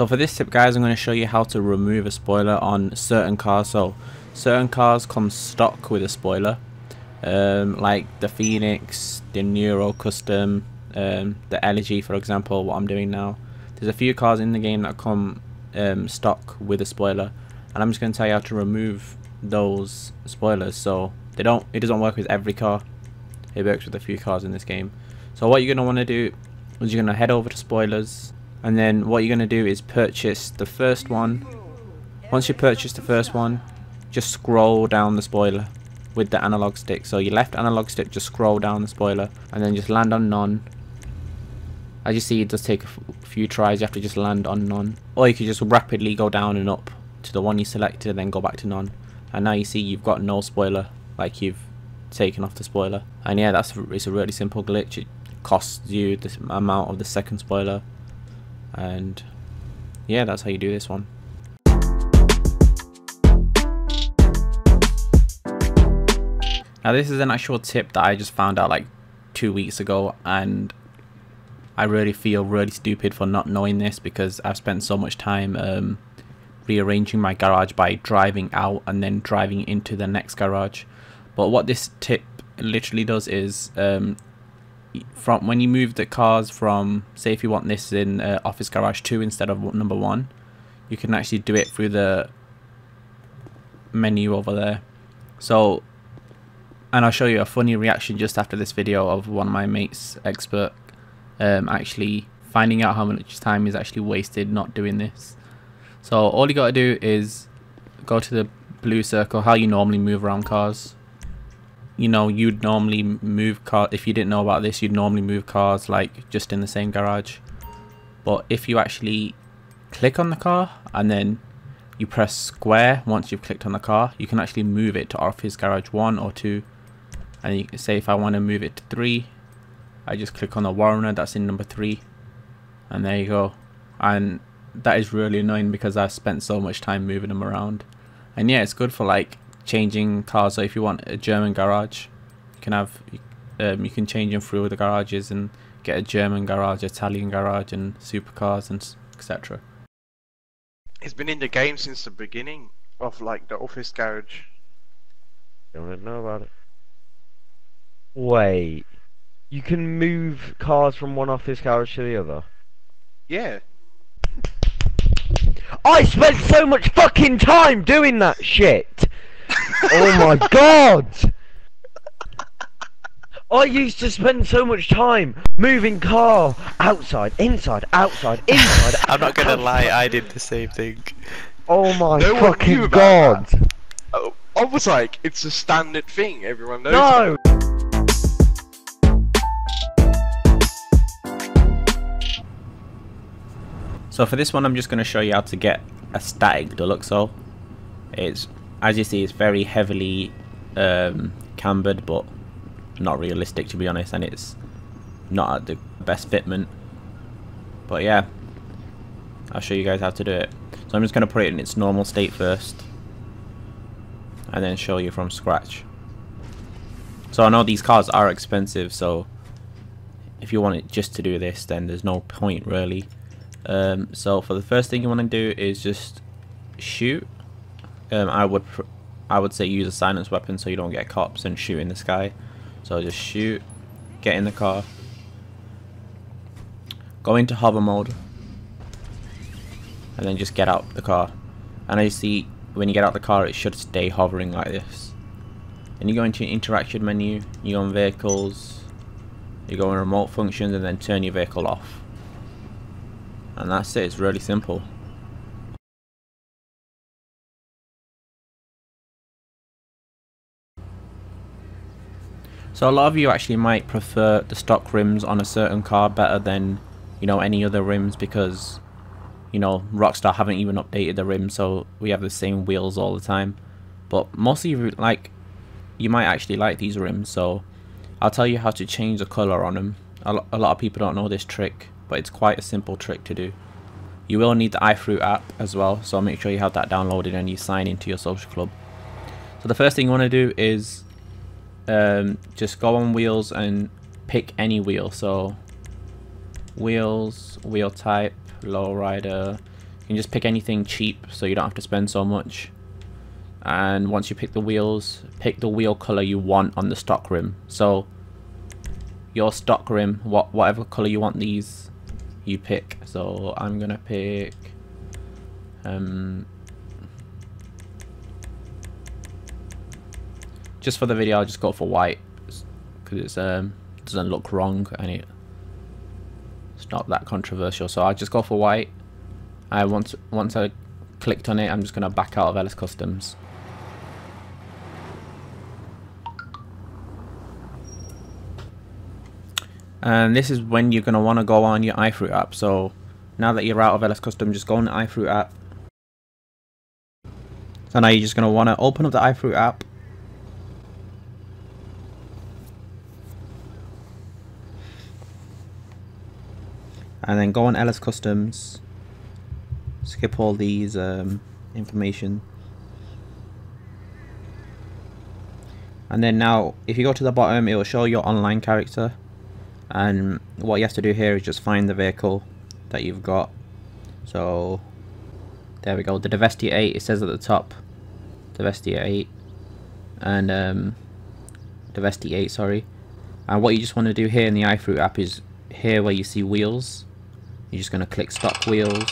So for this tip guys, I'm going to show you how to remove a spoiler on certain cars. So certain cars come stock with a spoiler, like the Phoenix, the Neuro Custom, the Elegy for example, what I'm doing now. There's a few cars in the game that come stock with a spoiler, and I'm just going to tell you how to remove those spoilers. So it doesn't work with every car, it works with a few cars in this game. So what you're going to want to do is you're going to head over to spoilers, and then what you're going to do is purchase the first one. Once you purchase the first one, just scroll down the spoiler with the analog stick. So your left analog stick, just scroll down the spoiler and then just land on none. As you see, it does take a few tries, you have to just land on none, or you could just rapidly go down and up to the one you selected and then go back to none, and now you see you've got no spoiler, like you've taken off the spoiler. And yeah, it's a really simple glitch. It costs you the amount of the second spoiler, and yeah, that's how you do this one. Now this is an actual tip that I just found out like 2 weeks ago, and I really feel really stupid for not knowing this, because I've spent so much time rearranging my garage by driving out and then driving into the next garage. But what this tip literally does is from when you move the cars from, say if you want this in office garage 2 instead of number 1, you can actually do it through the menu over there. So, and I'll show you a funny reaction just after this video of one of my mates, expert, actually finding out how much time is actually wasted not doing this. So all you gotta do is go to the blue circle, how you normally move around cars. You know, you'd normally move cars, if you didn't know about this, you'd normally move cars like just in the same garage. But if you actually click on the car and then you press square once you've clicked on the car, you can actually move it to office garage 1 or 2. And you can say if I want to move it to 3, I just click on the Warner that's in number 3, and there you go. And that is really annoying because I spent so much time moving them around. And yeah, it's good for like changing cars. So if you want a German garage, you can have you can change them through the garages and get a German garage, Italian garage, and supercars and etc. It's been in the game since the beginning of like the office garage. Don't know about it. Wait, you can move cars from one office garage to the other? Yeah. I spent so much fucking time doing that shit! Oh my god! I used to spend so much time moving car outside, inside, outside, inside. I'm not gonna lie, I did the same thing. Oh my No one fucking knew god! about that. Oh, I was like, it's a standard thing. Everyone knows. No! So for this one, I'm just going to show you how to get a static Deluxo. It's, as you see, it's very heavily cambered, but not realistic to be honest, and it's not at the best fitment. But yeah, I'll show you guys how to do it. So I'm just going to put it in its normal state first, and then show you from scratch. So I know these cars are expensive, so if you want it just to do this, then there's no point really. So for the first thing you want to do is just shoot. I would say use a silence weapon so you don't get cops and shoot in the sky. So just shoot, get in the car, go into hover mode, and then just get out the car. And as you see, when you get out the car, it should stay hovering like this. Then you go into your interaction menu, you go on vehicles, you go on remote functions, and then turn your vehicle off. And that's it, it's really simple. So a lot of you actually might prefer the stock rims on a certain car better than, you know, any other rims, because, you know, Rockstar haven't even updated the rims, so we have the same wheels all the time. But most of you you might actually like these rims, so I'll tell you how to change the color on them. A lot of people don't know this trick, but it's quite a simple trick to do. You will need the iFruit app as well, so make sure you have that downloaded and you sign into your social club. So the first thing you want to do is just go on wheels and pick any wheel. So wheels, wheel type, lowrider, You can just pick anything cheap so you don't have to spend so much. And once you pick the wheels, pick the wheel color you want on the stock rim. So your stock rim, whatever color you want these, you pick. So I'm gonna pick just for the video I'll just go for white because it's doesn't look wrong and it's not that controversial. So I just go for white. Once I clicked on it, I'm just gonna back out of LS Customs. And this is when you're going to want to go on your iFruit app. So now that you're out of LS Custom, just go on the iFruit app. So now you're just going to want to open up the iFruit app. And then go on LS Customs. Skip all these information. And then now if you go to the bottom, it will show your online character. And what you have to do here is just find the vehicle that you've got. So there we go, the Devestia 8, it says at the top Devestia 8 and Devestia 8, sorry. And what you just want to do here in the iFruit app is here where you see wheels, you're just going to click stock wheels.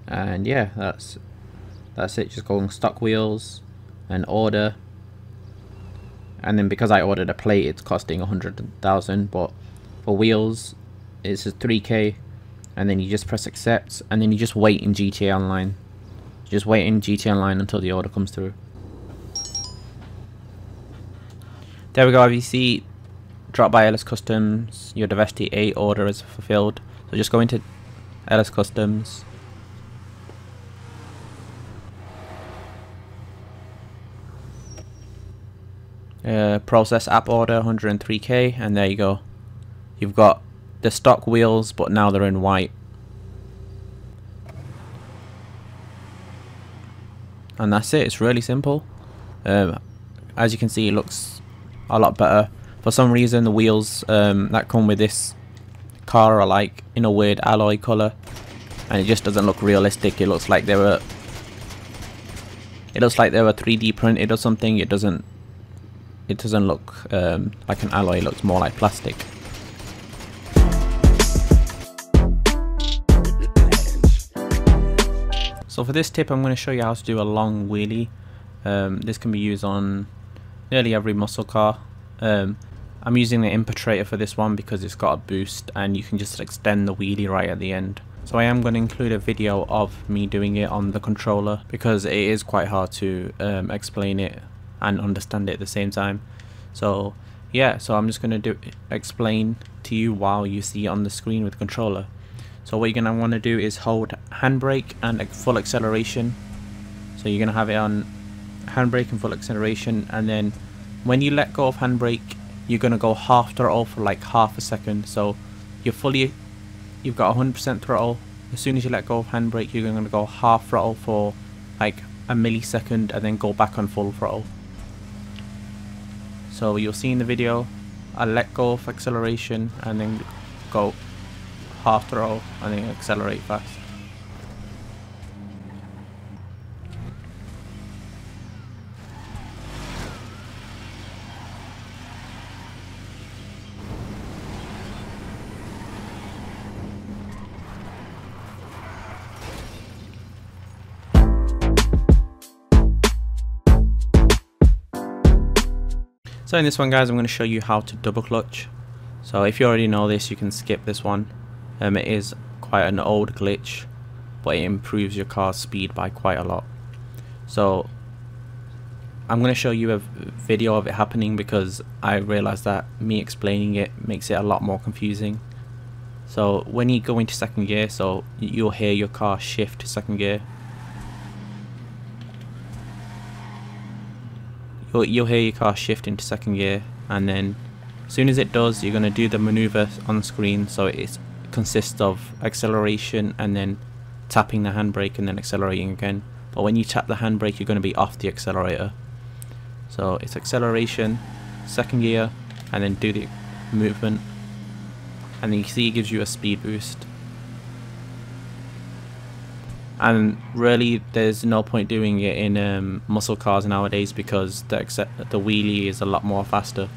And yeah, that's it. Just go on stock wheels and order. And then because I ordered a plate, it's costing 100,000, but for wheels it's 3k. And then you just press accept, and then you just wait in GTA Online. Just wait in GTA Online until the order comes through. There we go. As you see, drop by LS Customs, your Devestia 8 order is fulfilled. So just go into LS Customs. Process app order 103k, and there you go. You've got the stock wheels, but now they're in white. And that's it. It's really simple. As you can see, it looks a lot better. For some reason, the wheels that come with this car are like in a weird alloy color, and it just doesn't look realistic. It looks like they were 3D printed or something. It doesn't look like an alloy. It looks more like plastic. So for this tip, I'm going to show you how to do a long wheelie. This can be used on nearly every muscle car. I'm using the Impetrator for this one because it's got a boost and you can just extend the wheelie right at the end. So I am going to include a video of me doing it on the controller because it is quite hard to explain it and understand it at the same time. So yeah, so I'm just going to explain to you while you see it on the screen with the controller. So what you're going to want to do is hold handbrake and full acceleration. So you're going to have it on handbrake and full acceleration, and then when you let go of handbrake, you're going to go half throttle for like half a second. So you've got 100% throttle. As soon as you let go of handbrake, you're going to go half throttle for like a millisecond and then go back on full throttle. So you'll see in the video, I let go of acceleration and then go half throttle and then accelerate fast. So in this one, guys, I'm going to show you how to double clutch. So if you already know this, you can skip this one. It is quite an old glitch, but it improves your car's speed by quite a lot. So I'm going to show you a video of it happening because I realized that me explaining it makes it a lot more confusing. So when you go into second gear, so you'll hear your car shift to second gear. You'll hear your car shift into second gear, and then as soon as it does, you're going to do the maneuver on screen. So it consists of acceleration and then tapping the handbrake and then accelerating again. But when you tap the handbrake, you're going to be off the accelerator. So it's acceleration, second gear, and then do the movement, and then you see it gives you a speed boost. And really there's no point doing it in muscle cars nowadays because the wheelie is a lot more faster.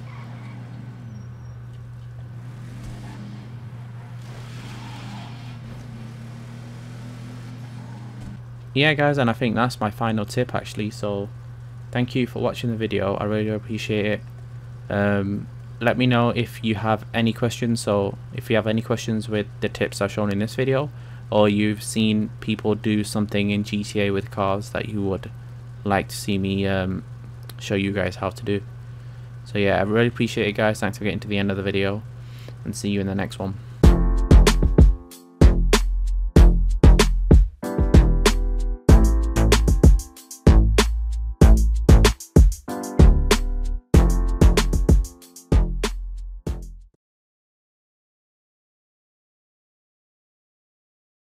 Yeah guys, and I think that's my final tip actually, so thank you for watching the video, I really appreciate it. Let me know if you have any questions, so if you have any questions with the tips I've shown in this video, or you've seen people do something in GTA with cars that you would like to see me show you guys how to do. So yeah, I really appreciate it guys, thanks for getting to the end of the video, and see you in the next one.